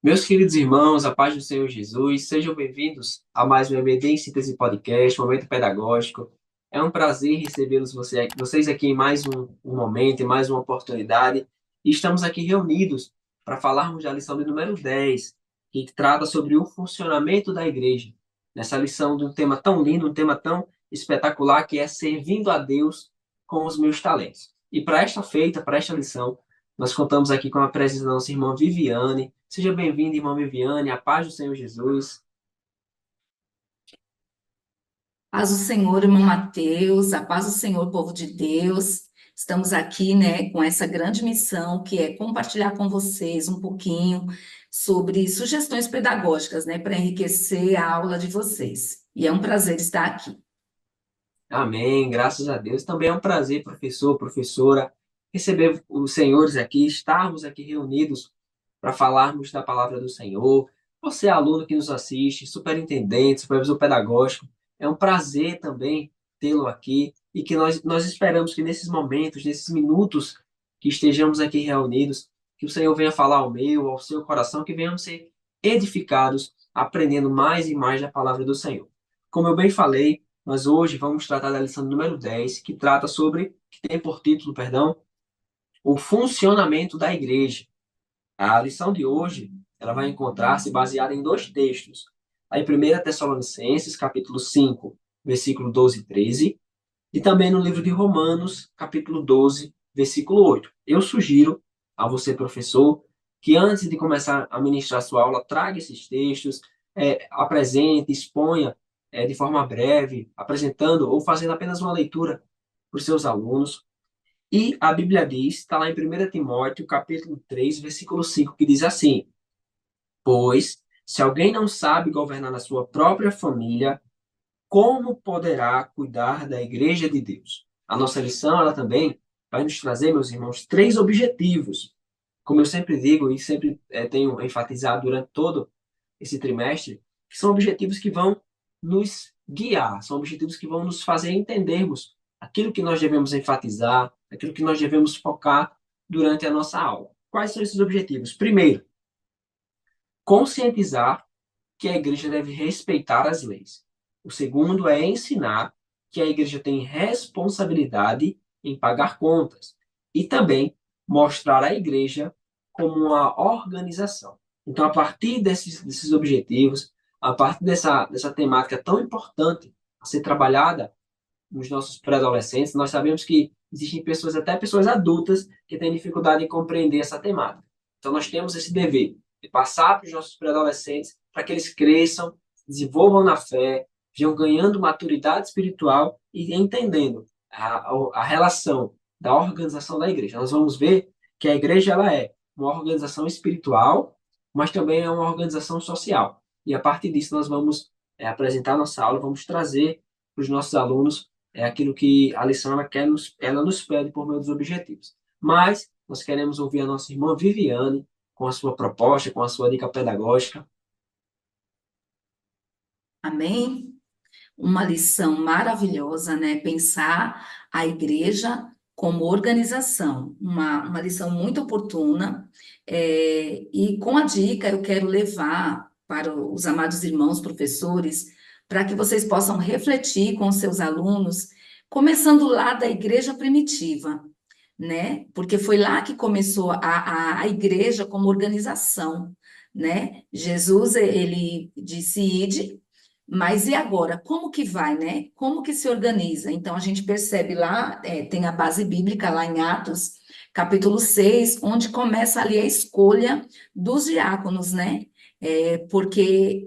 Meus queridos irmãos, a paz do Senhor Jesus, sejam bem-vindos a mais um EBD em Síntese Podcast, Momento Pedagógico. É um prazer recebê-los vocês aqui em mais um momento, em mais uma oportunidade. E estamos aqui reunidos para falarmos da lição de número 10, que trata sobre o funcionamento da igreja. Nessa lição de um tema tão lindo, um tema tão espetacular, que é servindo a Deus com os meus talentos. E para esta feita, para esta lição, nós contamos aqui com a presença da nossa irmã Viviane. Seja bem-vinda, irmã Viviane, a paz do Senhor Jesus. Paz do Senhor, irmão Mateus, a paz do Senhor, povo de Deus. Estamos aqui, né, com essa grande missão que é compartilhar com vocês um pouquinho sobre sugestões pedagógicas, né, para enriquecer a aula de vocês. E é um prazer estar aqui. Amém, graças a Deus. Também é um prazer, professor, professora, receber os senhores aqui, estarmos aqui reunidos para falarmos da palavra do Senhor. Você, aluno que nos assiste, superintendente, supervisor pedagógico, é um prazer também tê-lo aqui e que nós esperamos que nesses momentos, nesses minutos que estejamos aqui reunidos, que o Senhor venha falar ao meu, ao seu coração, que venhamos ser edificados, aprendendo mais e mais da palavra do Senhor. Como eu bem falei, nós hoje vamos tratar da lição número 10, que trata sobre, que tem por título, perdão, o funcionamento da igreja. A lição de hoje, ela vai encontrar-se baseada em dois textos. A em 1 Tessalonicenses, capítulo 5, versículo 12 e 13, e também no livro de Romanos, capítulo 12, versículo 8. Eu sugiro a você, professor, que antes de começar a ministrar sua aula, traga esses textos, apresente, exponha de forma breve, apresentando ou fazendo apenas uma leitura para os seus alunos. E a Bíblia diz, está lá em 1 Timóteo, capítulo 3, versículo 5, que diz assim: Pois, se alguém não sabe governar a sua própria família, como poderá cuidar da igreja de Deus? A nossa lição, ela também vai nos trazer, meus irmãos, três objetivos. Como eu sempre digo e sempre tenho enfatizado durante todo esse trimestre, que são objetivos que vão nos guiar, são objetivos que vão nos fazer entendermos aquilo que nós devemos enfatizar, aquilo que nós devemos focar durante a nossa aula. Quais são esses objetivos? Primeiro, conscientizar que a igreja deve respeitar as leis. O segundo é ensinar que a igreja tem responsabilidade em pagar contas. E também mostrar a igreja como uma organização. Então, a partir desses objetivos, a partir dessa temática tão importante a ser trabalhada nos nossos pré-adolescentes, nós sabemos que existem pessoas, até pessoas adultas, que têm dificuldade em compreender essa temática. Então, nós temos esse dever de passar para os nossos pré-adolescentes para que eles cresçam, desenvolvam na fé, venham ganhando maturidade espiritual e entendendo a relação da organização da igreja. Nós vamos ver que a igreja ela é uma organização espiritual, mas também é uma organização social. E a partir disso nós vamos apresentar nossa aula, vamos trazer para os nossos alunos aquilo que a lição ela nos pede por meio dos objetivos. Mas nós queremos ouvir a nossa irmã Viviane com a sua proposta, com a sua dica pedagógica. Amém? Uma lição maravilhosa, né? Pensar a igreja como organização, uma lição muito oportuna. E com a dica eu quero levar para os amados irmãos professores, para que vocês possam refletir com os seus alunos, começando lá da igreja primitiva, né? Porque foi lá que começou a igreja como organização, né? Jesus, ele disse, ide, mas e agora? Como que vai, né? Como que se organiza? Então, a gente percebe lá, tem a base bíblica lá em Atos, capítulo 6, onde começa ali a escolha dos diáconos, né? Porque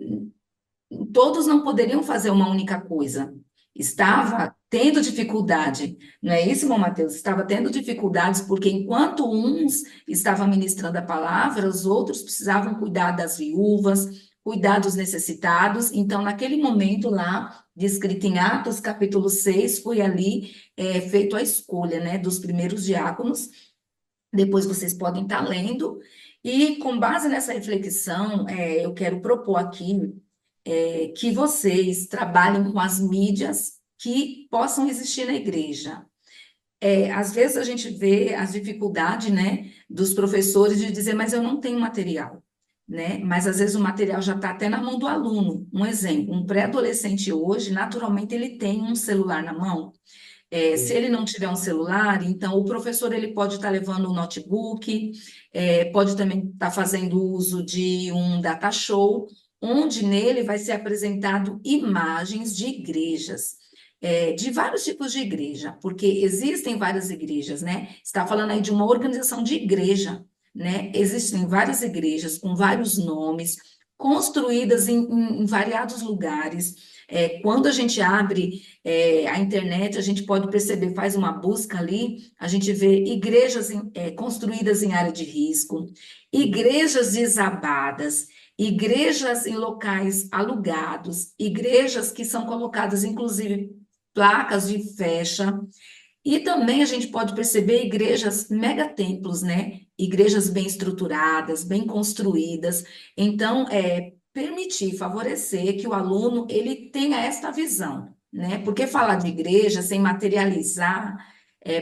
todos não poderiam fazer uma única coisa. Estava tendo dificuldade, não é isso, irmão Mateus? Estava tendo dificuldades porque enquanto uns estavam ministrando a palavra, os outros precisavam cuidar das viúvas, cuidar dos necessitados. Então, naquele momento lá, descrito em Atos, capítulo 6, foi ali feito a escolha, né, dos primeiros diáconos. Depois vocês podem estar lendo. E com base nessa reflexão, eu quero propor aqui que vocês trabalhem com as mídias que possam existir na igreja. Às vezes a gente vê as dificuldades, né, dos professores de dizer, mas eu não tenho material. né? Mas às vezes o material já está até na mão do aluno. Um exemplo, um pré-adolescente hoje, naturalmente, ele tem um celular na mão. Se Sim. ele não tiver um celular, então o professor ele pode estar levando um notebook, pode também estar fazendo uso de um data show, onde nele vai ser apresentado imagens de igrejas, de vários tipos de igreja, porque existem várias igrejas, né? Você está falando aí de uma organização de igreja, né? Existem várias igrejas com vários nomes, construídas em variados lugares. Quando a gente abre a internet, a gente pode perceber, faz uma busca ali, a gente vê igrejas construídas em área de risco, igrejas desabadas, igrejas em locais alugados, igrejas que são colocadas, inclusive, placas de fecha, e também a gente pode perceber igrejas megatemplos, né? Igrejas bem estruturadas, bem construídas. Então, permitir, favorecer que o aluno ele tenha esta visão, né? Porque falar de igreja sem materializar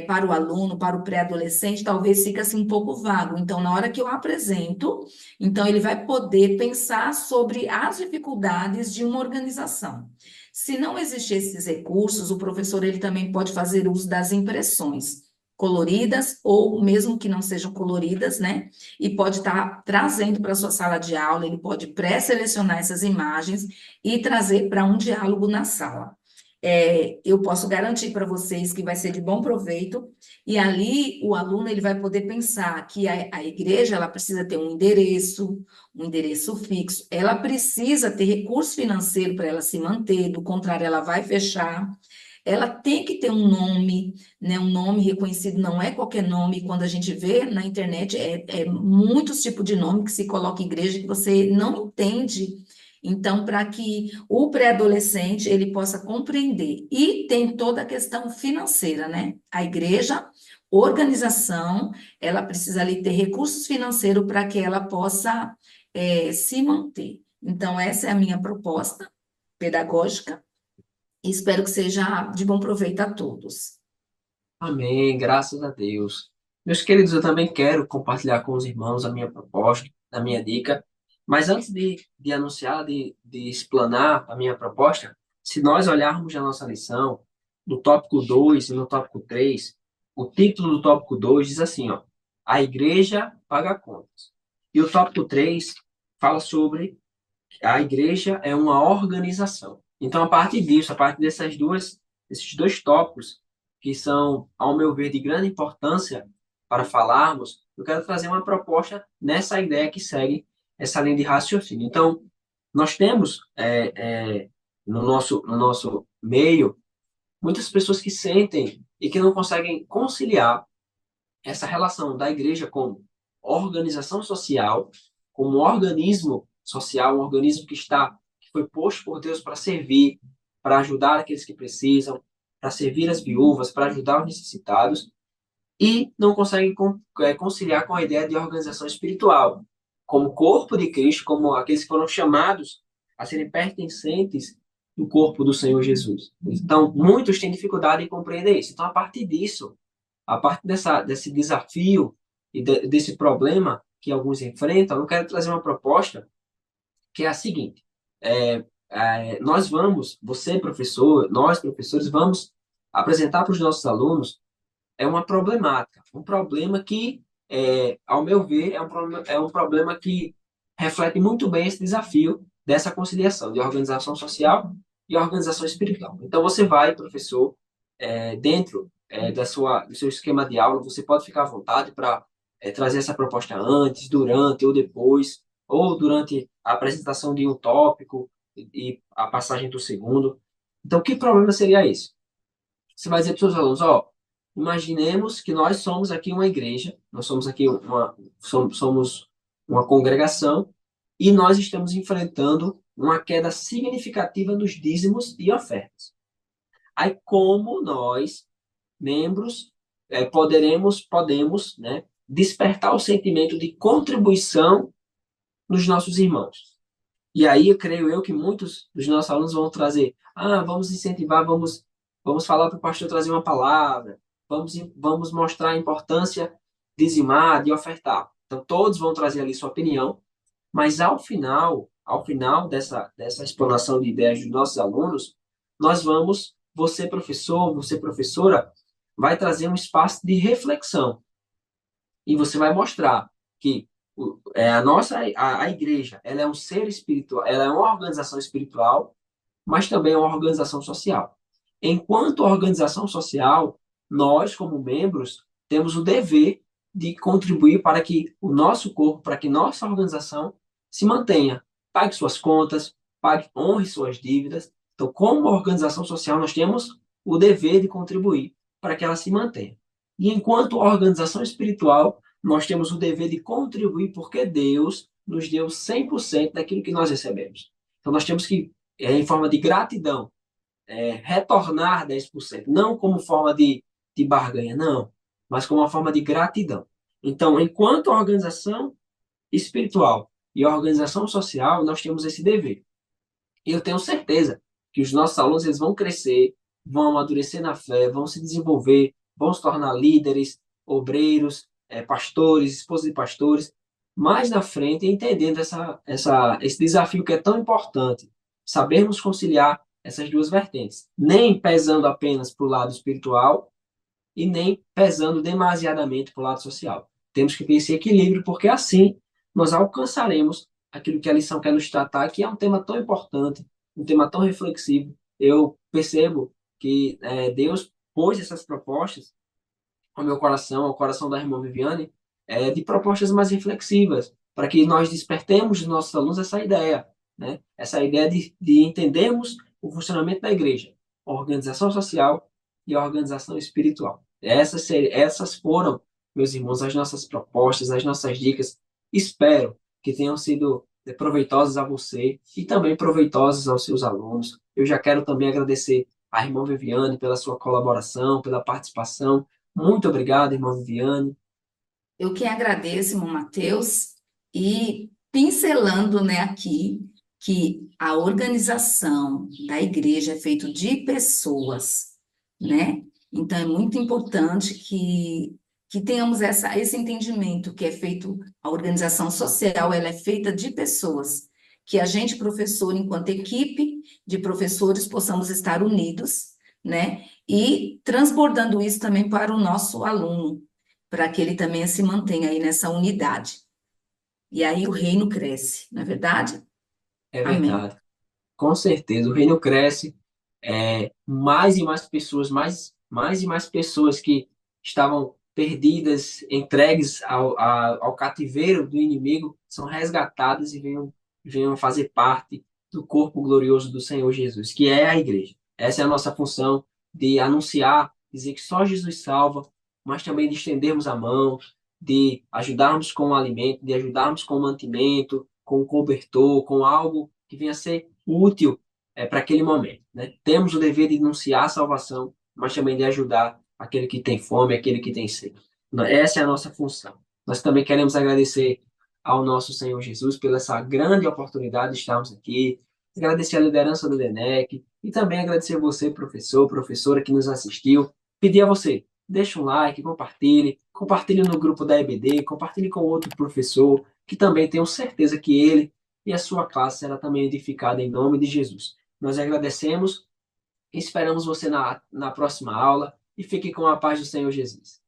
para o aluno, para o pré-adolescente, talvez fique assim um pouco vago. Então, na hora que eu apresento, então ele vai poder pensar sobre as dificuldades de uma organização. Se não existir esses recursos, o professor ele também pode fazer uso das impressões coloridas ou mesmo que não sejam coloridas, né? E pode estar trazendo para a sua sala de aula, ele pode pré-selecionar essas imagens e trazer para um diálogo na sala. Eu posso garantir para vocês que vai ser de bom proveito, e ali o aluno ele vai poder pensar que a igreja ela precisa ter um endereço fixo, ela precisa ter recurso financeiro para ela se manter, do contrário, ela vai fechar. Ela tem que ter um nome, né? Um nome reconhecido, não é qualquer nome. Quando a gente vê na internet, muitos tipos de nome que se coloca em igreja que você não entende. Então, para que o pré-adolescente ele possa compreender. E tem toda a questão financeira, né? A igreja, organização, ela precisa ali ter recursos financeiros para que ela possa se manter. Então, essa é a minha proposta pedagógica e espero que seja de bom proveito a todos. Amém, graças a Deus. Meus queridos, eu também quero compartilhar com os irmãos a minha proposta, a minha dica. Mas antes de anunciar, de explanar a minha proposta, se nós olharmos na nossa lição, no tópico 2 e no tópico 3, o título do tópico 2 diz assim, ó, a igreja paga contas. E o tópico 3 fala sobre a igreja é uma organização. Então, a partir disso, a partir desses dois tópicos, que são, ao meu ver, de grande importância para falarmos, eu quero trazer uma proposta nessa ideia que segue essa linha de raciocínio. Então, nós temos no nosso meio muitas pessoas que sentem e que não conseguem conciliar essa relação da igreja como organização social, como um organismo social, um organismo que foi posto por Deus para servir, para ajudar aqueles que precisam, para servir as viúvas, para ajudar os necessitados, e não conseguem conciliar com a ideia de organização espiritual, como corpo de Cristo, como aqueles que foram chamados a serem pertencentes do corpo do Senhor Jesus. Então, muitos têm dificuldade em compreender isso. Então, a partir desse desafio e desse problema que alguns enfrentam, eu quero trazer uma proposta que é a seguinte: nós vamos, você professor, nós professores, vamos apresentar para os nossos alunos uma problemática, um problema que, ao meu ver, é um problema que reflete muito bem esse desafio dessa conciliação de organização social e organização espiritual. Então, você vai, professor, dentro do seu esquema de aula, você pode ficar à vontade para trazer essa proposta antes, durante ou depois, ou durante a apresentação de um tópico e a passagem do segundo. Então, que problema seria esse? Você vai dizer para os seus alunos, ó, imaginemos que nós somos aqui uma igreja, nós somos aqui somos uma congregação e nós estamos enfrentando uma queda significativa nos dízimos e ofertas. Aí, como nós, membros, podemos, né, despertar o sentimento de contribuição nos nossos irmãos? E aí, eu creio que muitos dos nossos alunos vão trazer, vamos incentivar, vamos falar para o pastor trazer uma palavra, vamos mostrar a importância de dizimar, de ofertar. Então, todos vão trazer ali sua opinião, Mas ao final dessa explanação de ideias dos nossos alunos, nós vamos, você professor, você professora, vai trazer um espaço de reflexão e você vai mostrar que a igreja, ela é um ser espiritual, ela é uma organização espiritual, mas também é uma organização social. Enquanto organização social, nós, como membros, temos o dever de contribuir para que o nosso corpo, para que nossa organização se mantenha, pague suas contas, honre suas dívidas. Então, como organização social, nós temos o dever de contribuir para que ela se mantenha. E enquanto organização espiritual, nós temos o dever de contribuir porque Deus nos deu 100% daquilo que nós recebemos. Então, nós temos que, em forma de gratidão, retornar 10%, não como forma de barganha, não, mas como uma forma de gratidão. Então, enquanto organização espiritual e organização social, nós temos esse dever. E eu tenho certeza que os nossos alunos eles vão crescer, vão amadurecer na fé, vão se desenvolver, vão se tornar líderes, obreiros, pastores, esposas de pastores, mais na frente, entendendo esse desafio que é tão importante, sabermos conciliar essas duas vertentes, nem pesando apenas para o lado espiritual e nem pesando demasiadamente para o lado social. Temos que ter esse equilíbrio, porque assim nós alcançaremos aquilo que a lição quer nos tratar, que é um tema tão importante, um tema tão reflexivo. Eu percebo que Deus pôs essas propostas ao meu coração, ao coração da irmã Viviane, de propostas mais reflexivas, para que nós despertemos dos nossos alunos essa ideia, né? Essa ideia de entendermos o funcionamento da igreja, a organização social e a organização espiritual. Essas foram, meus irmãos, as nossas propostas, as nossas dicas. Espero que tenham sido proveitosas a você e também proveitosas aos seus alunos. Eu já quero também agradecer à irmã Viviane pela sua colaboração, pela participação. Muito obrigado, irmã Viviane. Eu que agradeço, irmão Mateus, e pincelando, né, aqui que a organização da igreja é feita de pessoas, né? Então é muito importante que tenhamos esse entendimento que é feito, a organização social, ela é feita de pessoas, que a gente, professor, enquanto equipe de professores, possamos estar unidos, né? E transbordando isso também para o nosso aluno, para que ele também se mantenha aí nessa unidade. E aí o reino cresce, não é verdade? É Amém. verdade. Com certeza, o reino cresce, mais e mais pessoas, mais e mais pessoas que estavam perdidas, entregues ao cativeiro do inimigo, são resgatadas e venham fazer parte do corpo glorioso do Senhor Jesus, que é a igreja. Essa é a nossa função de anunciar, dizer que só Jesus salva, mas também de estendermos a mão, de ajudarmos com o alimento, de ajudarmos com o mantimento, com o cobertor, com algo que venha a ser útil para aquele momento, né? Temos o dever de anunciar a salvação, mas também de ajudar aquele que tem fome, aquele que tem sede. Essa é a nossa função. Nós também queremos agradecer ao nosso Senhor Jesus pela essa grande oportunidade de estarmos aqui, agradecer a liderança do DENEC e também agradecer a você, professor, professora que nos assistiu. Pedir a você, deixe um like, compartilhe no grupo da EBD, compartilhe com outro professor que também tenho certeza que ele e a sua classe será também edificada em nome de Jesus. Nós agradecemos e esperamos você na próxima aula e fique com a paz do Senhor Jesus.